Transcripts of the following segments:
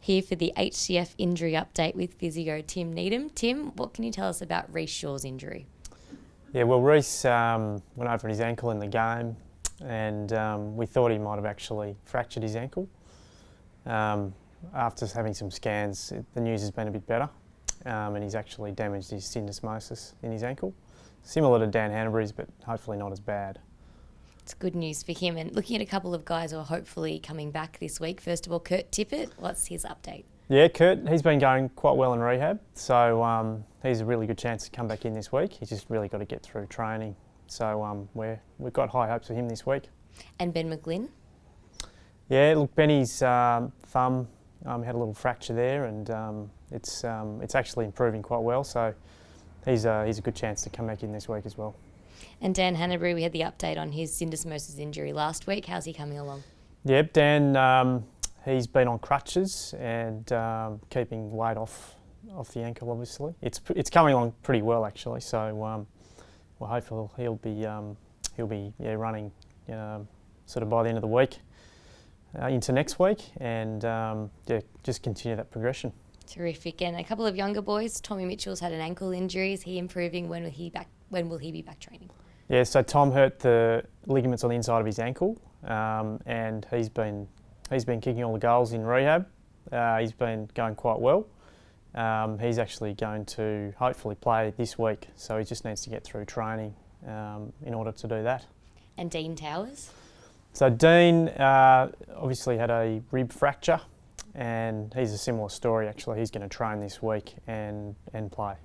here for the HCF injury update with physio Tim Needham. Tim, what can you tell us about Reece Shaw's injury? Yeah, well, Reece went over his ankle in the game, and we thought he might have actually fractured his ankle. After having some scans, the news has been a bit better, and he's actually damaged his syndesmosis in his ankle. Similar to Dan Hannebery's, but hopefully not as bad. It's good news for him. And looking at a couple of guys who are hopefully coming back this week. First of all, Kurt Tippett, what's his update? Yeah, Kurt, he's been going quite well in rehab, so he's a really good chance to come back in this week. He's just really got to get through training. So we've got high hopes for him this week. And Ben McGlynn? Yeah, look, Benny's thumb had a little fracture there, and it's actually improving quite well. So he's a good chance to come back in this week as well. And Dan Hannebery, we had the update on his syndesmosis injury last week. How's he coming along? Yep, Dan, he's been on crutches and keeping weight off the ankle. Obviously, it's coming along pretty well actually. So we're hopeful he'll be running sort of by the end of the week into next week, and just continue that progression. Terrific. And a couple of younger boys. Tommy Mitchell's had an ankle injury. Is he improving? When will he be back training? Yeah, so Tom hurt the ligaments on the inside of his ankle, and he's been kicking all the goals in rehab. He's been going quite well. He's actually going to hopefully play this week, so he just needs to get through training in order to do that. And Dean Towers? So Dean obviously had a rib fracture, and he's a similar story actually. He's going to train this week and play.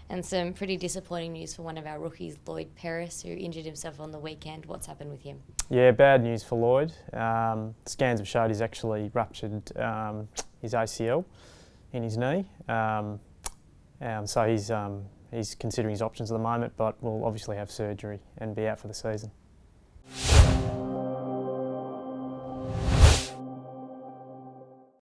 And some pretty disappointing news for one of our rookies, Lloyd Lloyd, who injured himself on the weekend. What's happened with him? Yeah, bad news for Lloyd. Scans have showed he's actually ruptured his ACL in his knee. So he's considering his options at the moment, but will obviously have surgery and be out for the season.